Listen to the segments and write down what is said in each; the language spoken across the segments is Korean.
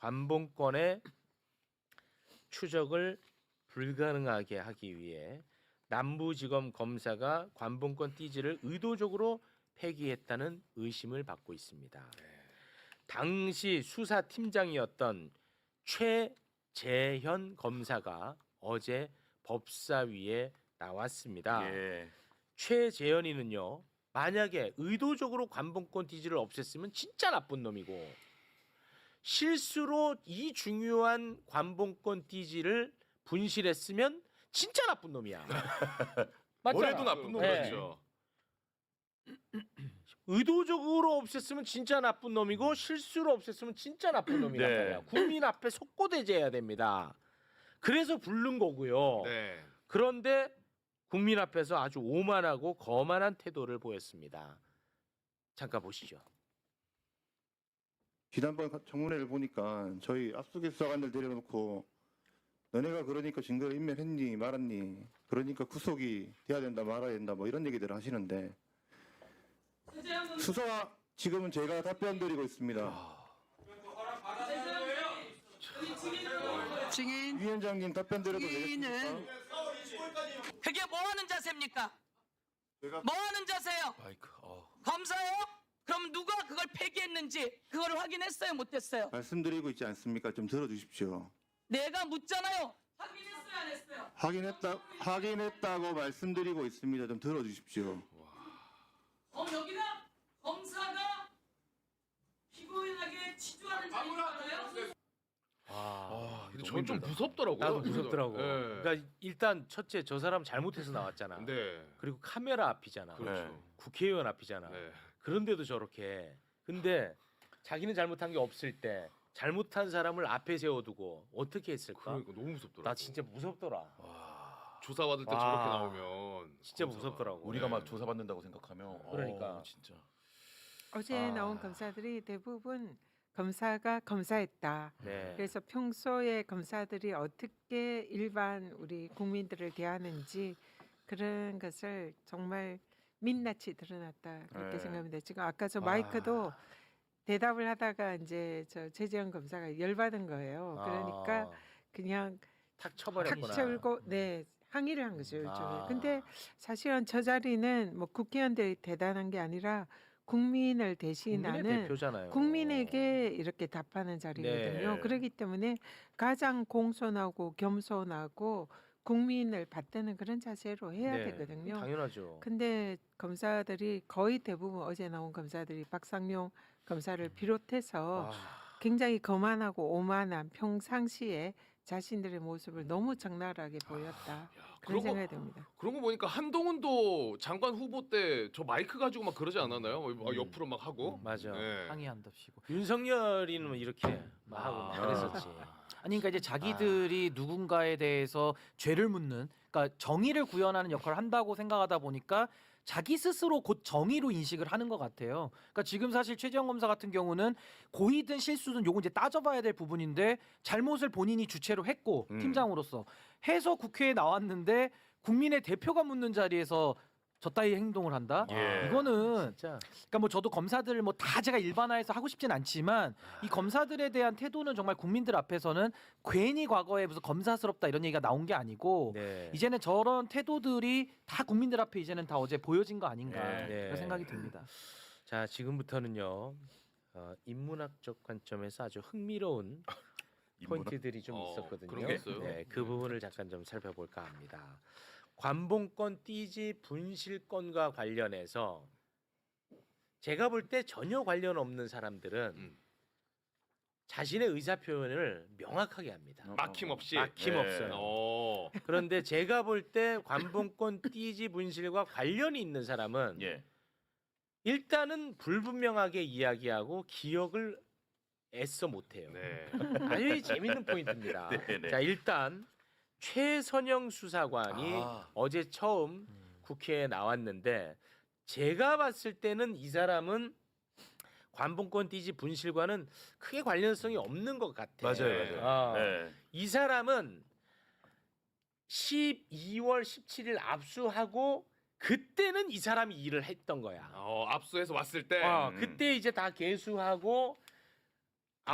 관봉권의 추적을 불가능하게 하기 위해 남부지검 검사가 관봉권 띠지를 의도적으로 폐기했다는 의심을 받고 있습니다. 당시 수사팀장이었던 최재현 검사가 어제 법사위에 나왔습니다. 예. 최재현이는요, 만약에 의도적으로 관봉권 띠지를 없앴으면 진짜 나쁜 놈이고, 실수로 이 중요한 관봉권 띠지를 분실했으면 진짜 나쁜 놈이야. 맞잖아. 뭐래도 나쁜 놈이죠. 의도적으로 없앴으면 진짜 나쁜 놈이고 실수로 없앴으면 진짜 나쁜 놈이란 네. 말이야. 국민 앞에 속고대죄해야 됩니다. 그래서 부른 거고요. 네. 그런데 국민 앞에서 아주 오만하고 거만한 태도를 보였습니다. 잠깐 보시죠. 지난번 청문회를 보니까 저희 압수수색 수사관들 데려놓고 너네가 그러니까 증거를 인멸했니 말았니 그러니까 구속이 돼야 된다 말아야 된다 뭐 이런 얘기들을 하시는데 수사 지금은 제가 답변 드리고 있습니다. 증인 위원장님 답변 드려도 되겠습니까? 증인은 그게 뭐 하는 자세입니까? 제가 뭐 하는 자세요? 마이크. 검사요? 그럼 누가 그걸 폐기했는지 그걸 확인했어요? 못했어요? 말씀드리고 있지 않습니까? 좀 들어주십시오. 내가 묻잖아요. 확인했어요? 안 했어요? 확인했다고 말씀드리고 있습니다. 좀 들어주십시오. 여기다 검사가 피고인에게 치주하는 자리인가요? 근데 저는 좀 무섭더라고요. 나도 무섭더라고. 네. 그러니까 일단 첫째 저 사람 잘못해서 나왔잖아. 네. 그리고 카메라 앞이잖아. 그렇죠. 국회의원 앞이잖아. 네. 그런데도 저렇게. 근데 자기는 잘못한 게 없을 때 잘못한 사람을 앞에 세워두고 어떻게 했을까? 그러니까 너무 무섭더라고. 나 진짜 무섭더라. 조사받을 때 와. 저렇게 나오면 진짜 검사가. 무섭더라고. 우리가 네. 막 조사받는다고 생각하면 그러니까. 진짜. 어제 나온 검사들이 대부분 검사가 검사했다. 네. 그래서 평소에 검사들이 어떻게 일반 우리 국민들을 대하는지 그런 것을 정말 민낯이 드러났다 그렇게 네. 생각합니다. 지금 아까 저 마이크도 대답을 하다가 이제 저 최재형 검사가 열받은 거예요. 그러니까 그냥 탁 탁 쳐버렸구나. 채우고 네 항의를 한 거죠 일종의. 아. 근데 사실은 저 자리는 뭐 국회의원들이 대단한 게 아니라 국민을 국민의 대신하는 대표잖아요. 국민에게 이렇게 답하는 자리거든요. 네. 그렇기 때문에 가장 공손하고 겸손하고 국민을 받드는 그런 자세로 해야 네, 되거든요. 당연하죠. 근데 검사들이 거의 대부분 어제 나온 검사들이 박상용 검사를 비롯해서 와. 굉장히 거만하고 오만한 평상시에 자신들의 모습을 너무 적나라하게 보였다. 그런 그런 거- 생각이 듭니다. 그런 거 보니까 한동훈도 장관 후보 때 저 마이크 가지고 막 그러지 않았나요? 옆으로 막 하고. 맞아. 네. 항의한답시고. 윤석열이는 이렇게 막 하고 막 그랬었지. 아니 그러니까 이제 자기들이 누군가에 대해서 죄를 묻는, 그러니까 정의를 구현하는 역할을 한다고 생각하다 보니까 자기 스스로 곧 정의로 인식을 하는 것 같아요. 그러니까 지금 사실 최재형 검사 같은 경우는 고의든 실수든 요거 이제 따져봐야 될 부분인데 잘못을 본인이 주체로 했고 팀장으로서 해서 국회에 나왔는데 국민의 대표가 묻는 자리에서 저 따위 행동을 한다? 예. 이거는 진짜. 그러니까 뭐 저도 검사들 뭐 다 제가 일반화해서 하고 싶진 않지만 이 검사들에 대한 태도는 정말 국민들 앞에서는 괜히 과거에 무슨 검사스럽다 이런 얘기가 나온 게 아니고 네. 이제는 저런 태도들이 다 국민들 앞에 이제는 다 어제 보여진 거 아닌가 네. 그런 생각이 듭니다. 자, 지금부터는요. 인문학적 관점에서 아주 흥미로운 포인트들이 좀 있었거든요. 그런 게 있어요? 네, 그 부분을 잠깐 좀 살펴볼까 합니다. 관봉권 띠지 분실권과 관련해서 제가 볼 때 전혀 관련 없는 사람들은 자신의 의사 표현을 명확하게 합니다. 막힘없이. 막힘없어요. 어. 그런데 제가 볼 때 관봉권 띠지 분실과 관련이 있는 사람은 예. 일단은 불분명하게 이야기하고 기억을 애써 못해요. 네. 아주 재밌는 포인트입니다. 네. 자, 일단 최선영 수사관이 어제 처음 국회에 나왔는데 제가 봤을 때는 이 사람은 관봉권 띠지 분실과는 크게 관련성이 없는 것 같아요. 맞아요. 네. 이 사람은 12월 17일 압수하고 그때는 이 사람이 일을 했던 거야. 압수해서 왔을 때. 그때 이제 다 개수하고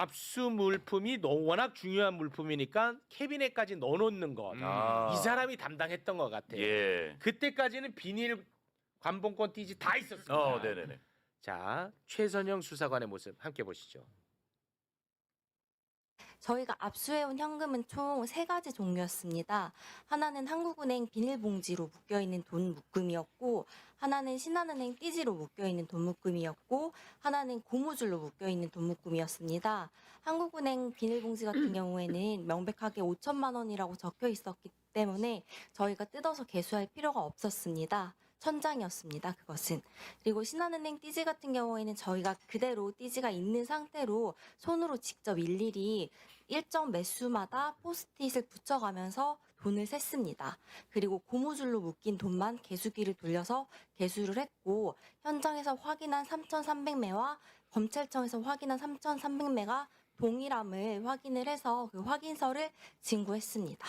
압수 물품이 워낙 중요한 물품이니까 캐비넷까지 넣어놓는 것. 이 사람이 담당했던 것 같아요. 예. 그때까지는 비닐 관봉권 띠지 다 있었습니다. 네네네. 자, 최선영 수사관의 모습 함께 보시죠. 저희가 압수해온 현금은 총 3가지 종류였습니다. 하나는 한국은행 비닐봉지로 묶여있는 돈 묶음이었고, 하나는 신한은행 띠지로 묶여있는 돈 묶음이었고, 하나는 고무줄로 묶여있는 돈 묶음이었습니다. 한국은행 비닐봉지 같은 경우에는 명백하게 5천만 원이라고 적혀 있었기 때문에 저희가 뜯어서 개수할 필요가 없었습니다. 천장이었습니다. 그것은. 그리고 신한은행 띠지 같은 경우에는 저희가 그대로 띠지가 있는 상태로 손으로 직접 일일이 일정 매수마다 포스트잇을 붙여가면서 돈을 셌습니다. 그리고 고무줄로 묶인 돈만 개수기를 돌려서 개수를 했고, 현장에서 확인한 3,300매와 검찰청에서 확인한 3,300매가 동일함을 확인을 해서 그 확인서를 진구했습니다.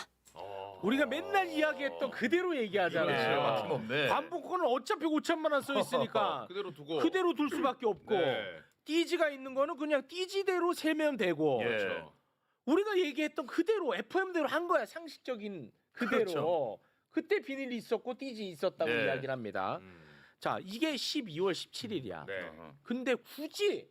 우리가 맨날 이야기했던 그대로 얘기하잖아요. 막힘없네. 관봉권은 어차피 5천만 원 써 있으니까 그대로 두고 그대로 둘 수밖에 없고 네. 띠지가 있는 거는 그냥 띠지대로 세면 되고 예. 그렇죠. 우리가 얘기했던 그대로 FM대로 한 거야. 상식적인 그대로. 그렇죠. 그때 비닐이 있었고 띠지 있었다고 네. 이야기를 합니다. 음. 자, 이게 12월 17일이야. 네. 근데 굳이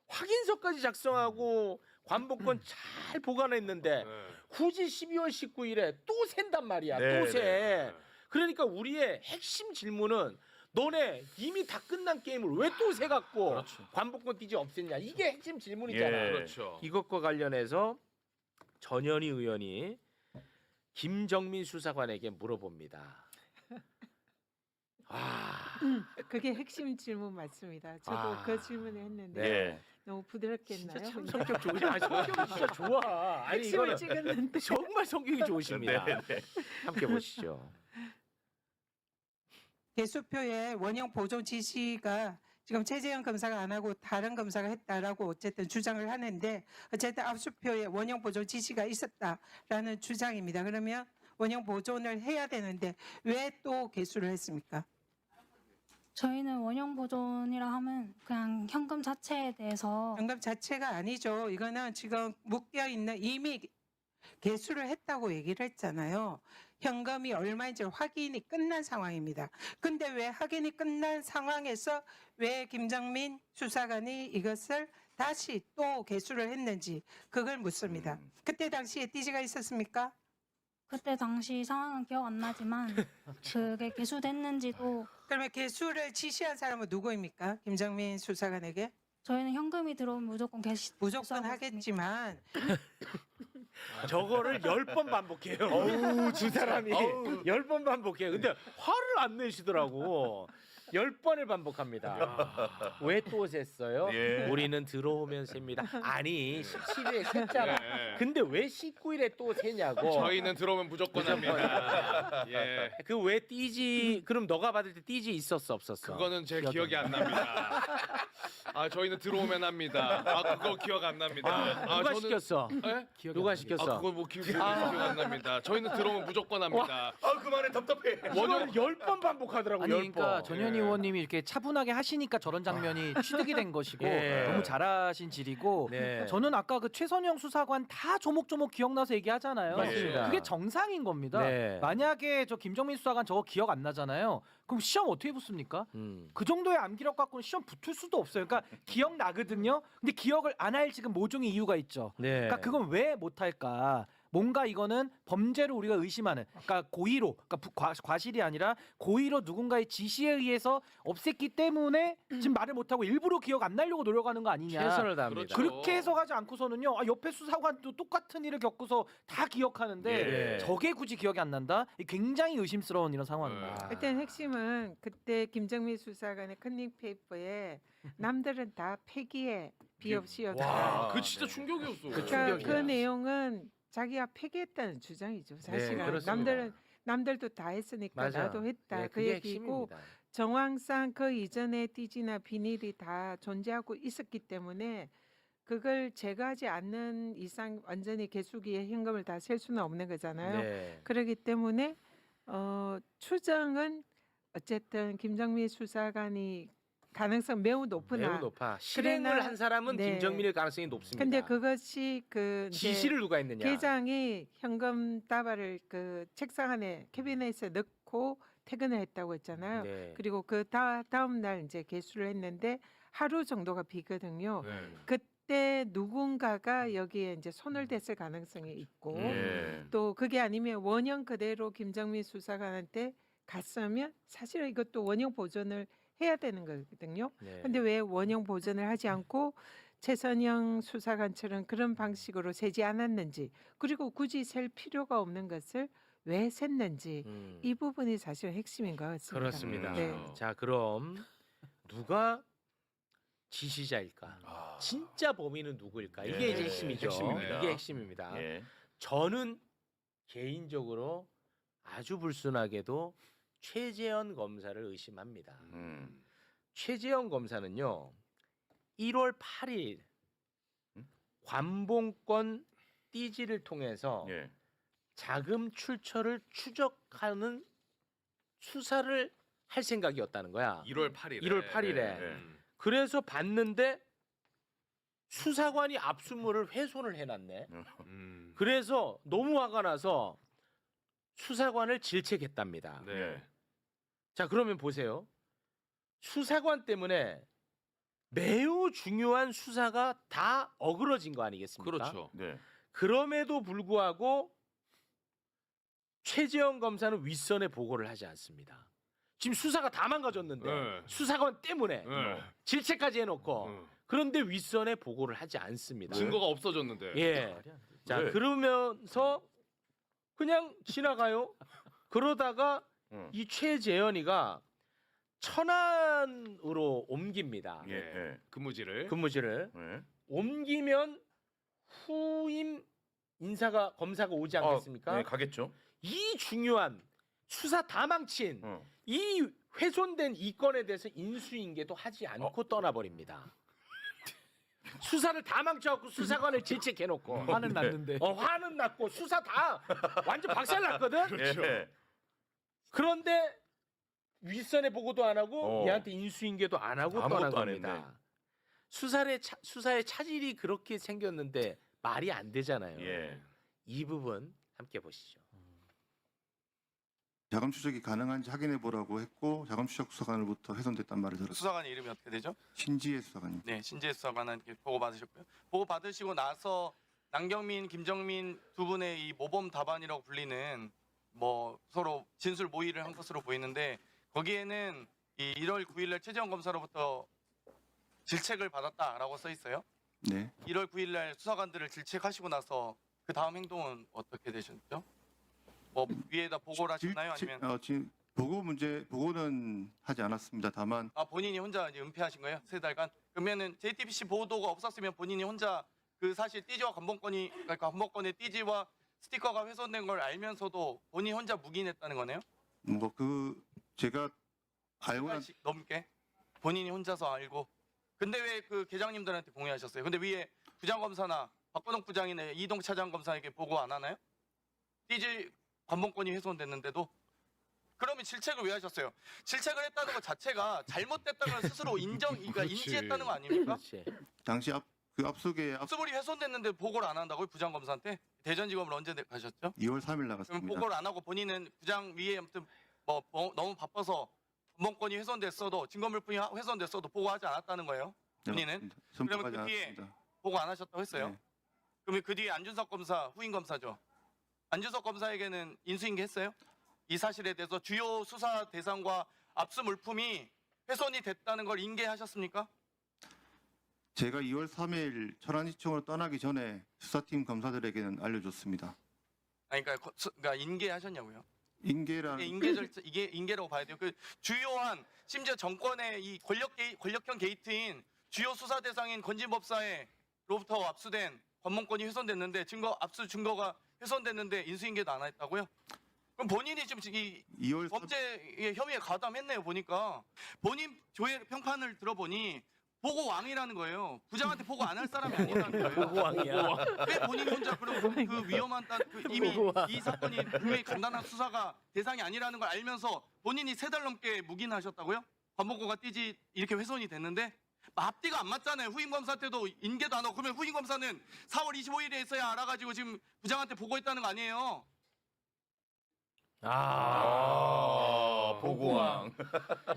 확인서까지 작성하고 관봉권 잘 보관했는데 네. 굳이 12월 19일에 또 샌단 말이야. 네, 또 새. 네. 그러니까 우리의 핵심 질문은 너네 이미 다 끝난 게임을 왜 또 새 갖고 그렇죠. 관봉권 띠지 없앴냐. 이게 핵심 질문이잖아. 예. 그렇죠. 이것과 관련해서 전현희 의원이 김정민 수사관에게 물어봅니다. 그게 핵심 질문 맞습니다. 저도 아. 그 질문을 했는데 예. 너무 부드럽겠나요? 진짜 참 근데 성격 좋으시. 아니, 성격이 진짜 좋아. 아니 핵심을 이거는 찍었는데 정말 성격이 좋으십니다. 네, 네. 함께 보시죠. 개수표에 원형 보존 지시가 지금 최재형 검사가 안 하고 다른 검사가 했다라고 어쨌든 주장을 하는데, 어쨌든 압수표에 원형 보존 지시가 있었다라는 주장입니다. 그러면 원형 보존을 해야 되는데 왜 또 개수를 했습니까? 저희는 원형 보존이라 하면 그냥 현금 자체에 대해서 현금 자체가 아니죠. 이거는 지금 묶여 있는 이미 개수를 했다고 얘기를 했잖아요. 현금이 얼마인지 확인이 끝난 상황입니다. 근데 왜 확인이 끝난 상황에서 왜 김정민 수사관이 이것을 다시 또 개수를 했는지 그걸 묻습니다. 그때 당시에 띠지가 있었습니까? 그때 당시 상황은 기억 안 나지만 그게 개수됐는지도 그러면 개수를 지시한 사람은 누구입니까? 김정민 수사관에게? 저희는 현금이 들어오면 무조건 무조건 개수하고 하겠지만 저거를 10번 반복해요. 두 사람이 10번 반복해요. 근데 화를 안 내시더라고. 10번을 반복합니다. 왜 또 셌어요? 예. 우리는 들어오면 셉니다. 아니 17일에 셌잖아. 네. 근데 왜 19일에 또 세냐고. 저희는 들어오면 무조건 합니다. 예. 그 왜 띠지 그럼 너가 받을 때 띠지 있었어 없었어? 그거는 제 기억이 안 납니다. 아 저희는 들어오면 합니다. 아 그거 기억 안 납니다. 누가 시켰어? 예? 누가 시켰어? 아 그거 뭐 기억 안 납니다. 저희는 들어오면 무조건 합니다. 아 그만해 답답해. 원형 10번 반복하더라고. 아니 10번. 그러니까 전현희 예. 의원님이 이렇게 차분하게 하시니까 저런 장면이 취득이 된 것이고 예. 너무 잘하신 질이고 네. 저는 아까 그 최선영 수사관 다 조목조목 기억나서 얘기하잖아요. 맞습니다. 그게 정상인 겁니다. 네. 만약에 저 김정민 수사관 저거 기억 안 나잖아요. 그럼 시험 어떻게 붙습니까? 그 정도의 암기력 갖고는 시험 붙을 수도 없어요. 그러니까 기억 나거든요. 근데 기억을 안 할 지금 모종의 이유가 있죠. 네. 그러니까 그건 왜 못할까? 뭔가 이거는 범죄를 우리가 의심하는, 그러니까 고의로, 그러니까 과실이 아니라 고의로 누군가의 지시에 의해서 없앴기 때문에 지금 말을 못하고 일부러 기억 안 나려고 노력하는 거 아니냐. 최선을 다합니다. 그렇죠. 그렇게 해서 가지 않고서는요. 아, 옆에 수사관도 똑같은 일을 겪고서 다 기억하는데 예. 저게 굳이 기억이 안 난다? 굉장히 의심스러운 이런 상황입니다. 일단 핵심은 그때 김정민 수사관의 컨닝 페이퍼에 남들은 다 폐기에 비없이였다. 와, 그 진짜 충격이었어. 그 그러니까 그 충격이야. 내용은 자기가 폐기했다는 주장이죠. 사실은 그렇습니다. 남들도 다 했으니까 맞아. 나도 했다 네, 그 그게 얘기고, 핵심입니다. 정황상 그 이전에 띠지나 비닐이 다 존재하고 있었기 때문에 그걸 제거하지 않는 이상 완전히 개수기에 현금을 다 셀 수는 없는 거잖아요. 네. 그렇기 때문에 추정은 어쨌든 김정민 수사관이 가능성 매우 높으나 매우 높아. 실행을 그러나- 한 사람은 네. 김정민일 가능성이 높습니다. 근데 그것이 그 이제 지시를 누가 했느냐? 계장이 현금 다발을 그 책상 안에 캐비넷에 넣고 퇴근을 했다고 했잖아요. 네. 그리고 그 다음 날 이제 개수를 했는데 하루 정도가 비거든요. 네. 그때 누군가가 여기에 이제 손을 댔을 가능성이 있고 예. 또 그게 아니면 원형 그대로 김정민 수사관한테 갔으면 사실은 이것도 원형 보존을 해야 되는 거거든요. 네. 근데 왜 원형 보존을 하지 않고 최선영 수사관처럼 그런 방식으로 세지 않았는지 그리고 굳이 셀 필요가 없는 것을 왜 샜는지 이 부분이 사실 핵심인 것 같습니다. 그렇습니다. 네. 자, 그럼 누가 지시자일까? 아. 진짜 범인은 누구일까? 이게 예, 이제 핵심이죠. 핵심입니다. 이게 핵심입니다. 예. 저는 개인적으로 아주 불순하게도 최재현 검사를 의심합니다. 최재현 검사는요. 1월 8일 관봉권 띠지를 통해서 예. 자금 출처를 추적하는 수사를 할 생각이었다는 거야. 1월 8일에. 1월 8일에. 네. 그래서 봤는데 수사관이 압수물을 훼손을 해놨네. 그래서 너무 화가 나서 수사관을 질책했답니다. 네. 자, 그러면 보세요. 수사관 때문에 매우 중요한 수사가 다 어그러진 거 아니겠습니까? 그렇죠. 네. 그럼에도 불구하고 최재형 검사는 윗선에 보고를 하지 않습니다. 지금 수사가 다 망가졌는데 네. 수사관 때문에 네. 질책까지 해놓고 그런데 윗선에 보고를 하지 않습니다. 증거가 없어졌는데. 예. 자, 왜? 그러면서 그냥 지나가요. 그러다가 이 최재현이가 천안으로 옮깁니다. 예. 예. 근무지를. 근무지를 예. 옮기면 후임 인사가 검사가 오지 않겠습니까? 네, 가겠죠. 이 중요한 수사 다 망친 이 훼손된 이 건에 대해서 인수인계도 하지 않고 떠나버립니다. 수사를 다 망쳐갖고 수사관을 질책해놓고 화는 났는데. 화는 났고 수사 다 완전 박살났거든. 예. 그런데 윗선에 보고도 안 하고 어. 얘한테 인수인계도 안 하고 아무것도 떠난 안 겁니다. 했네. 수사의 차질이 그렇게 생겼는데 말이 안 되잖아요. 예. 이 부분 함께 보시죠. 자금 추적이 가능한지 확인해 보라고 했고 자금 추적 수사관으로부터 훼손됐단 말을 들었어요. 수사관의 이름이 어떻게 되죠? 신지혜 수사관님. 네, 신재 수사관한테 보고 받으셨고요. 보고 받으시고 나서 남경민, 김정민 두 분의 이 모범 답안이라고 불리는 뭐 서로 진술 모의를 한 것으로 보이는데 거기에는 이 1월 9일날 최재형 검사로부터 질책을 받았다라고 써 있어요. 네. 1월 9일날 수사관들을 질책하시고 나서 그 다음 행동은 어떻게 되셨죠? 뭐 위에다 보고를 하셨나요? 아니면 지금 보고는 하지 않았습니다. 다만 본인이 혼자 이제 은폐하신 거예요? 3달간? 그러면은 JTBC 보도가 없었으면 본인이 혼자 그 사실 띠지와 관봉권이 그러니까 관봉권의 띠지와 스티커가 훼손된 걸 알면서도 본인 혼자 묵인했다는 거네요? 뭐 제가 알고 난 1달씩 넘게 본인이 혼자서 알고 근데 왜 그 계장님들한테 공유하셨어요? 근데 위에 부장검사나 박건옥 부장이나 이동 차장 검사에게 보고 안 하나요? 띠지 관봉권이 훼손됐는데도 그러면 질책을 왜 하셨어요? 질책을 했다는 것 자체가 잘못됐다는 걸 스스로 그러니까 인지했다는 거 아닙니까? 그렇지. 당시 압수계 압수물이 훼손됐는데 보고를 안 한다고요? 부장검사한테? 대전지검을 언제 가셨죠? 2월 3일 그럼 나갔습니다. 보고를 안 하고 본인은 부장 위에 아무튼 뭐 너무 바빠서 관봉권이 훼손됐어도 증거물품이 훼손됐어도 보고하지 않았다는 거예요? 본인은? 그러면 그 뒤에 보고 안 하셨다고 했어요? 네. 그러면 그 뒤에 안준석 검사 후임 검사죠. 안준석 검사에게는 인수인계 했어요? 이 사실에 대해서 주요 수사 대상과 압수 물품이 훼손이 됐다는 걸 인계하셨습니까? 제가 2월 3일 천안시청으로 떠나기 전에 수사팀 검사들에게는 알려줬습니다. 아니, 그러니까 인계하셨냐고요? 인계라는 이게 인계라고 봐야 돼요. 그 주요한 심지어 정권의 이 권력형 게이트인 주요 수사 대상인 건진법사로부터 압수된 관봉권이 훼손됐는데 압수 증거가 훼손됐는데 인수인계도 안 했다고요? 그럼 본인이 지금 이 2월 범죄의 혐의에 가담했네요. 보니까 본인 조회 평판을 들어보니 보고 왕이라는 거예요. 부장한테 보고 안 할 사람이 아니라는 거예요. 보고왕이야. 왜 본인 혼자 그런 그 위험한 이미 이 사건이 분명히 간단한 수사가 대상이 아니라는 걸 알면서 본인이 3달 넘게 묵인하셨다고요? 관본권과 띠지 이렇게 훼손이 됐는데 앞뒤가 안 맞잖아요. 후임 검사 때도 인계도 안 하고 그러면 후임 검사는 4월 25일에 있어야 알아가지고 지금 부장한테 보고했다는 거 아니에요? 보고왕.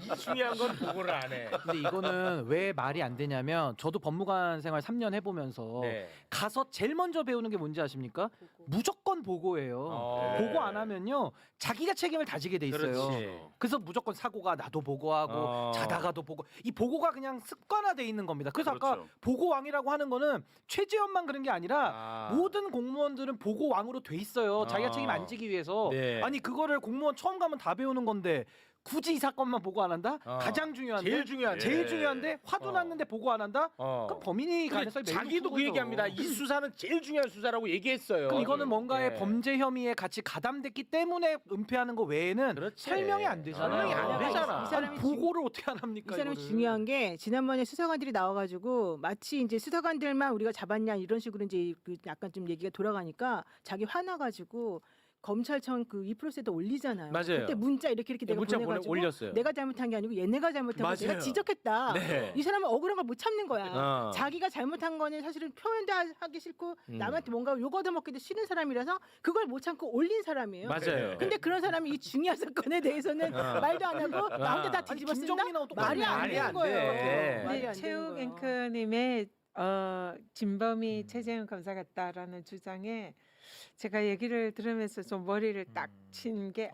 이 중요한 건 보고를 안 해. 근데 이거는 왜 말이 안 되냐면 저도 법무관 생활 3년 해보면서 네. 가서 제일 먼저 배우는 게 뭔지 아십니까? 무조건 보고예요. 네. 보고 안 하면요 자기가 책임을 다지게 돼 있어요. 그렇지. 그래서 무조건 사고가 나도 보고하고 자다가도 보고 이 보고가 그냥 습관화돼 있는 겁니다. 그래서 아까 그렇죠. 보고왕이라고 하는 거는 최재현만 그런 게 아니라 모든 공무원들은 보고왕으로 돼 있어요. 자기가 책임 안 지기 위해서. 네. 아니 그거를 공무원 처음 가면 다 배우는 건데 굳이 이 사건만 보고 안 한다? 가장 중요한데 제일 중요한데. 제일 중요한데 화도 났는데 보고 안 한다? 그럼 범인이 근데 가능성이 매우 자기도 높은 그 거죠. 얘기합니다. 이 수사는 제일 중요한 수사라고 얘기했어요. 그럼 이거는 뭔가의 네. 범죄 혐의에 같이 가담됐기 때문에 은폐하는 거 외에는 그렇지. 설명이 안 되잖아요. 설명이 안 되잖아. 이 사람이 보고를 어떻게 안 합니까? 이 사람이 이거를. 중요한 게 지난번에 수사관들이 나와가지고 마치 이제 수사관들만 우리가 잡았냐 이런 식으로 이제 그 약간 좀 얘기가 돌아가니까 자기 화나가지고 검찰청 그 이 프로세도 올리잖아요. 맞아요. 그때 문자 이렇게 내가 문자 보내가지고 올렸어요. 내가 잘못한 게 아니고 얘네가 잘못한 거 내가 맞아요. 지적했다. 네. 이 사람은 억울한 걸 못 참는 거야. 어. 자기가 잘못한 거는 사실은 표현도 하기 싫고 음. 남한테 뭔가 욕 얻어먹기도 싫은 사람이라서 그걸 못 참고 올린 사람이에요. 맞아요. 근데 그런 사람이 이 중요한 사건에 대해서는 말도 안 하고 나한테 다 뒤집어 쓴다? 김정민하고 똑같네. 말이 안 말이 되는 안 거예요. 돼. 말이 네, 안 되는 최욱 거예요. 앵커님의 진범이 최재형 검사 같다라는 주장에 제가 얘기를 들으면서 좀 머리를 딱 친 게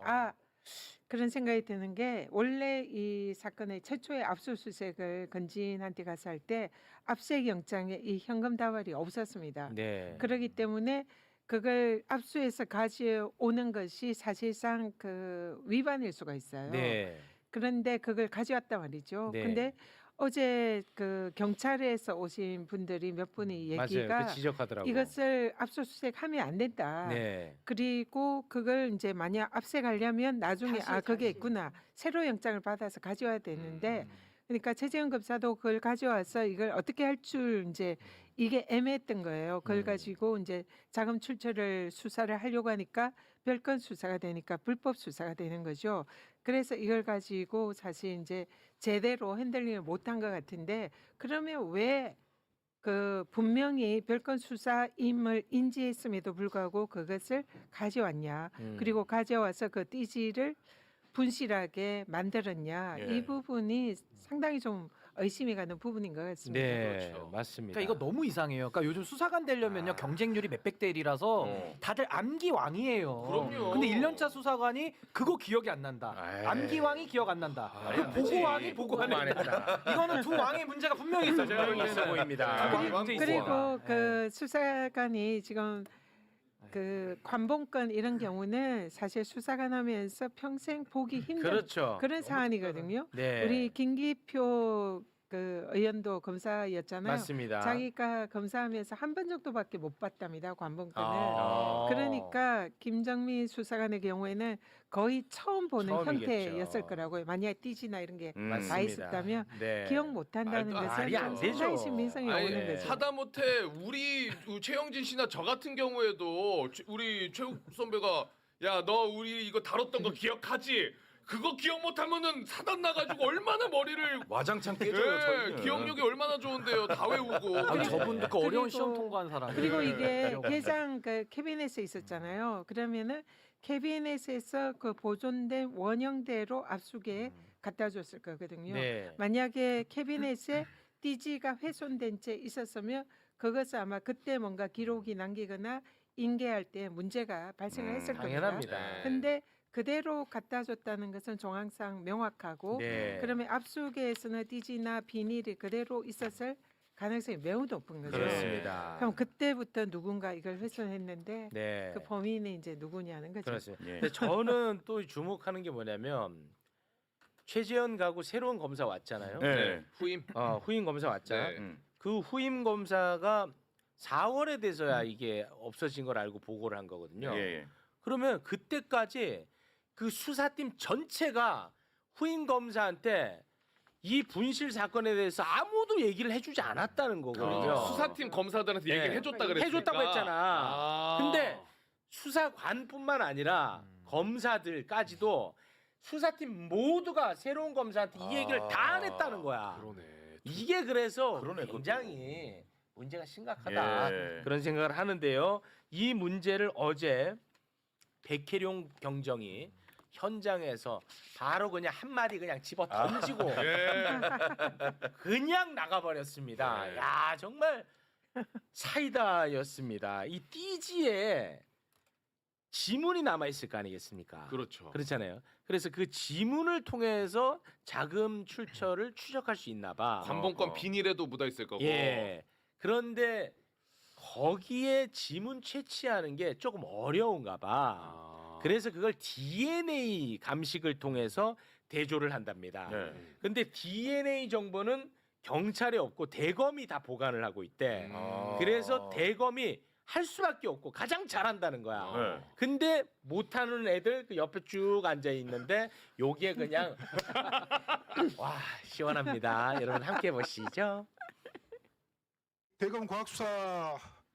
그런 생각이 드는 게 원래 이 사건의 최초의 압수수색을 건진한테 가서 할 때 압수수색 영장에 이 현금 다발이 없었습니다. 네. 그렇기 때문에 그걸 압수해서 가져오는 것이 사실상 그 위반일 수가 있어요. 네. 그런데 그걸 가져왔단 말이죠. 네. 근데 어제 그 경찰에서 오신 분들이 몇 분이 맞아요. 얘기가 그 지적하더라고. 이것을 압수수색하면 안 된다. 네. 그리고 그걸 이제 만약 압수하려면 나중에 그게 있구나. 새로 영장을 받아서 가져와야 되는데 그러니까 최재형 검사도 그걸 가져와서 이걸 어떻게 할 줄 이제 이게 애매했던 거예요. 그걸 가지고 이제 자금 출처를 수사를 하려고 하니까 별건 수사가 되니까 불법 수사가 되는 거죠. 그래서 이걸 가지고 사실 이제 제대로 핸들링을 못한 것 같은데 그러면 왜 그 분명히 별건 수사임을 인지했음에도 불구하고 그것을 가져왔냐. 그리고 가져와서 그 띠지를 분실하게 만들었냐. 예. 이 부분이 상당히 좀 의심이 가는 부분인 것 같습니다. 네. 그렇죠. 맞습니다. 그러니까 이거 너무 이상해요. 그러니까 요즘 수사관 되려면요 경쟁률이 몇백 대 1이라서 다들 암기왕이에요. 그럼요. 근데 1년차 수사관이 그거 기억이 안 난다. 에이. 암기왕이 기억 안 난다. 말이 안 되지. 보고왕이 보고 안 안 한다. 했다. 이거는 두 왕의 문제가 분명히 있어요. 제가 분명히 있어 보기에는. 보입니다. 두 왕의 문제 있어요. 그리고 그 수사관이 지금 그 관봉권 이런 경우는 사실 수사관 하면서 평생 보기 힘든 그렇죠. 그런 사안이거든요. 네. 우리 김기표 그 의원도 검사였잖아요. 맞습니다. 자기가 검사하면서 한 번 정도밖에 못 봤답니다. 관봉권을. 아. 그러니까 김정민 수사관의 경우에는 거의 처음 보는 처음이겠죠. 형태였을 거라고요. 만약 띠지나 이런 게 다 맞습니다. 있었다면 네. 기억 못한다는 말도 것은 말이 안 좀 상당히 되죠. 신빙성이 아니, 오는 거죠. 하다못해 우리 최영진 씨나 저 같은 경우에도 우리 최욱 선배가 야 너 우리 이거 다뤘던 거 기억하지? 그거 기억 못하면은 사단 나가지고 얼마나 머리를 와장창 깨져요. 저희는. 기억력이 얼마나 좋은데요. 다 외우고. 아니, 저분도 그 어려운 그리고- 시험 통과한 사람. 그리고 네. 이게 개장 그 캐비넷에 있었잖아요. 그러면은 캐비넷에서 그 보존된 원형대로 압수기에 갖다 줬을 거거든요. 네. 만약에 캐비넷에 띠지가 훼손된 채 있었으면 그것은 아마 그때 뭔가 기록이 남기거나 인계할 때 문제가 발생을 했을 겁니다. 당연합니다. 근데 그대로 갖다 줬다는 것은 정황상 명확하고 네. 그러면 압수기에서는 띠지나 비닐이 그대로 있었을 가능성이 매우 높은 거죠. 그렇습니다. 그럼 그때부터 누군가 이걸 훼손했는데 네. 그 범인이 이제 누구냐는 거죠. 그렇습니다. 예. 근데 저는 또 주목하는 게 뭐냐면 최재현 가고 새로운 검사 왔잖아요. 네. 후임. 후임 검사 왔잖아요. 네. 음. 그 후임 검사가 4월에 돼서야 이게 없어진 걸 알고 보고를 한 거거든요. 예, 예. 그러면 그때까지 그 수사팀 전체가 후임 검사한테 이 분실 사건에 대해서 아무도 얘기를 해주지 않았다는 거거든요. 수사팀 검사들한테 네. 얘기를 해줬다 그랬으니까. 해줬다고 했잖아. 아. 근데 수사관뿐만 아니라 검사들까지도 수사팀 모두가 새로운 검사한테 이 얘기를 다 안 했다는 거야. 그러네. 이게 그래서 그러네, 그것도. 굉장히 문제가 심각하다 예. 그런 생각을 하는데요. 이 문제를 어제 백혜룡 경정이 현장에서 바로 그냥 한 마디 그냥 집어 던지고 예. 그냥 나가버렸습니다. 네. 야 정말 사이다였습니다. 이 띠지에 지문이 남아 있을 거 아니겠습니까? 그렇죠. 그렇잖아요. 그래서 그 지문을 통해서 자금 출처를 추적할 수 있나 봐. 관봉권 비닐에도 묻어 있을 거고. 예. 그런데 거기에 지문 채취하는 게 조금 어려운가 봐. 아. 그래서 그걸 DNA 감식을 통해서 대조를 한답니다. 네. 근데 DNA 정보는 경찰에 없고 대검이 다 보관을 하고 있대. 아. 그래서 대검이 할 수밖에 없고 가장 잘한다는 거야. 네. 근데 못하는 애들 그 옆에 쭉 앉아 있는데 요게 그냥 와 시원합니다. 여러분 함께 보시죠. 대검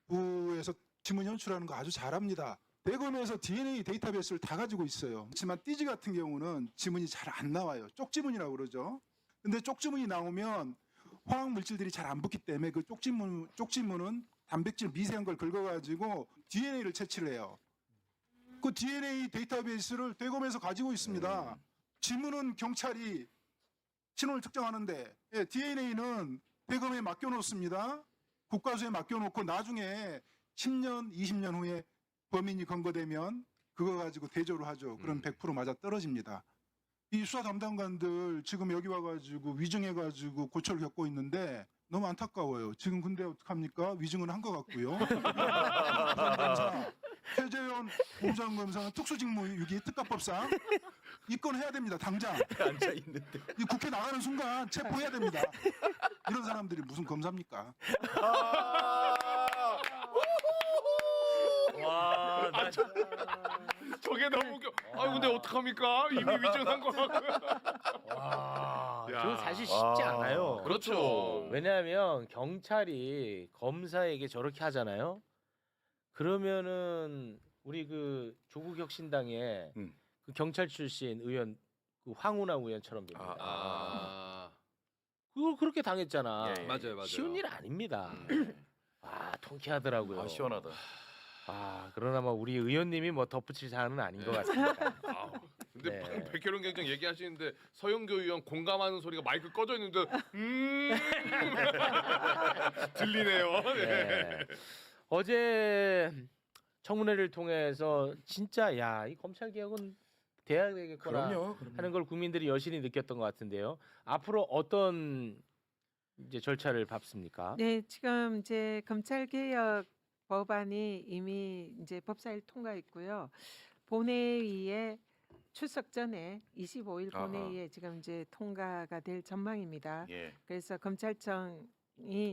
과학수사부에서 지문 연출하는 거 아주 잘합니다. 대검에서 DNA 데이터베이스를 다 가지고 있어요. 그렇지만 띠지 같은 경우는 지문이 잘 안 나와요. 쪽지문이라고 그러죠. 근데 쪽지문이 나오면 화학 물질들이 잘 안 붙기 때문에 그 쪽지문은 단백질 미세한 걸 긁어가지고 DNA를 채취를 해요. 그 DNA 데이터베이스를 대검에서 가지고 있습니다. 지문은 경찰이 신원을 특정하는데 DNA는 대검에 맡겨놓습니다. 국가수에 맡겨놓고 나중에 10년, 20년 후에 범인이 검거되면 그거 가지고 대조를 하죠. 그럼 100% 맞아 떨어집니다. 이 수사 담당관들 지금 여기 와가지고 위증해가지고 고초를 겪고 있는데 너무 안타까워요. 지금 근데 어떡합니까? 위증은 한 것 같고요. 검사, 최재현 보부장검사는 특수직무유기 특가법상 입건해야 됩니다. 당장. 앉아 있는데. 이 국회 나가는 순간 체포해야 됩니다. 이런 사람들이 무슨 검사입니까? 와, 나 저게 너무 웃겨. 아 근데 어떡합니까? 이미 위증한 거 같고. 와, 야. 저 사실 쉽지 않아요. 그렇죠. 왜냐하면 경찰이 검사에게 저렇게 하잖아요. 그러면은 우리 그 조국혁신당의 그 경찰 출신 의원 그 황운하 의원처럼 됩니다. 그걸 그렇게 당했잖아. 예, 예. 맞아요. 쉬운 일 아닙니다. 아 통쾌하더라고요. 아, 시원하다. 아 그러나 뭐 우리 의원님이 뭐 덧붙일 사안은 아닌 것 같습니다. 아, 근데 네. 방금 백혜룡 경정 얘기하시는데 서영교 의원 공감하는 소리가 마이크 꺼져 있는데 들리네요. 네. 네. 어제 청문회를 통해서 진짜 야 이 검찰 개혁은 돼야 되겠구나 하는 걸 국민들이 여실히 느꼈던 것 같은데요. 앞으로 어떤 이제 절차를 밟습니까? 네, 지금 이제 검찰 개혁 법안이 이미 이제 법사위를 통과했고요. 본회의에 출석 전에 25일 아하. 본회의에 지금 이제 통과가 될 전망입니다. 예. 그래서 검찰청이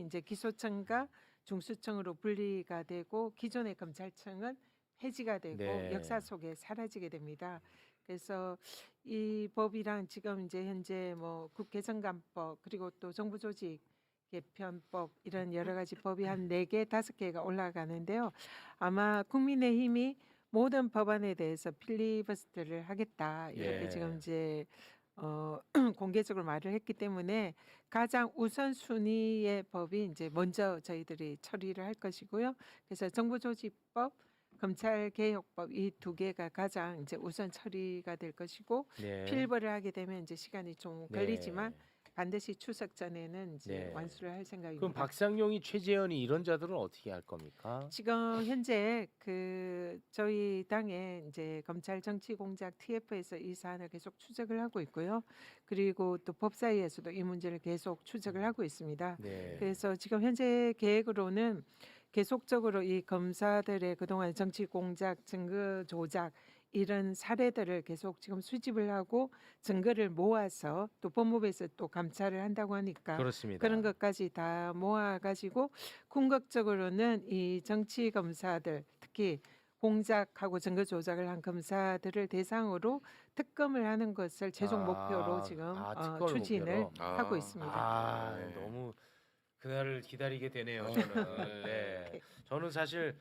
이제 기소청과 중수청으로 분리가 되고 기존의 검찰청은 폐지가 되고 네. 역사 속에 사라지게 됩니다. 그래서 이 법이랑 지금 이제 현재 뭐 국개정감법 그리고 또 정부조직 개편법 이런 여러 가지 법이 한 4개, 5개가 올라가는데요. 아마 국민의힘이 모든 법안에 대해서 필리버스터를 하겠다 이렇게 예. 지금 이제 공개적으로 말을 했기 때문에 가장 우선순위의 법이 이제 먼저 저희들이 처리를 할 것이고요. 그래서 정부조직법, 검찰개혁법 이 2개가 가장 이제 우선 처리가 될 것이고 네. 필버를 하게 되면 이제 시간이 좀 네. 걸리지만 반드시 추석 전에는 이제 네. 완수를 할 생각입니다. 그럼 박상용이 최재현이 이런 자들은 어떻게 할 겁니까? 지금 현재 그 저희 당의 이제 검찰 정치 공작 TF에서 이 사안을 계속 추적을 하고 있고요. 그리고 또 법사위에서도 이 문제를 계속 추적을 하고 있습니다. 네. 그래서 지금 현재 계획으로는 계속적으로 이 검사들의 그동안 정치 공작, 증거 조작 이런 사례들을 계속 지금 수집을 하고 증거를 모아서 또 법무부에서 또 감찰을 한다고 하니까 그렇습니다. 그런 것까지 다 모아가지고 궁극적으로는 이 정치 검사들 특히 공작하고 증거 조작을 한 검사들을 대상으로 특검을 하는 것을 최종 목표로 지금 특검을 추진을 목표로. 하고 있습니다. 아, 네. 너무 그날을 기다리게 되네요. 저는. 네. 저는 사실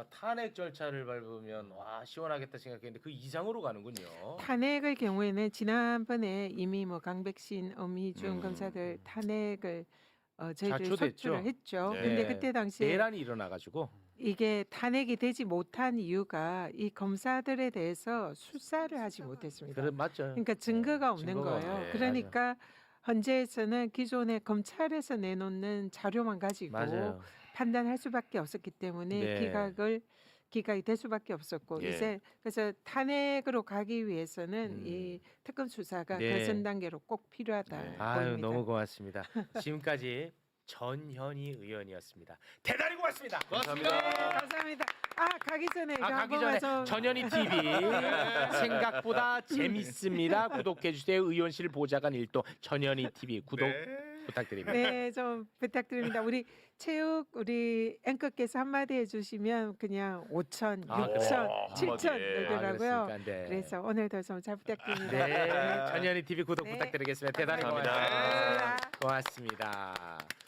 탄핵 절차를 밟으면 와 시원하겠다 생각했는데 그 이상으로 가는군요. 탄핵의 경우에는 지난번에 이미 뭐 강백신, 엄희준 음. 검사들 탄핵을 저희들이 자초됐죠. 소추를 했죠. 네. 근데 그때 당시에 내란이 일어나가지고 이게 탄핵이 되지 못한 이유가 이 검사들에 대해서 수사를 하지 못했습니다. 그래 맞죠. 그러니까 증거가 없는 증거가 거예요. 없네. 그러니까 헌재에서는 기존에 검찰에서 내놓는 자료만 가지고 맞아요. 판단할 수밖에 없었기 때문에 네. 기각이 될 수밖에 없었고 예. 이제 그래서 탄핵으로 가기 위해서는 이 특검 수사가 네. 결선 단계로 꼭 필요하다 네. 아유 보입니다. 너무 고맙습니다. 지금까지 전현희 의원이었습니다. 대단히 고맙습니다. 고맙습니다. 네, 감사합니다. 가기 전에 이거 한 가기 번만 전에 좀 전현희 TV 생각보다 재밌습니다. 구독해 주세요. 의원실 보좌관 1도 전현희 TV 구독 부탁드립니다. 네, 좀 부탁드립니다. 우리 앵커께서 한마디 해주시면 그냥 5천, 아, 6천, 그래요? 7천 한마디에. 되더라고요. 그렇습니까? 네. 그래서 오늘도 좀 잘 부탁드립니다. 네, 전현희 TV 구독 네. 부탁드리겠습니다. 대단히 감사합니다. 고맙습니다. 고맙습니다.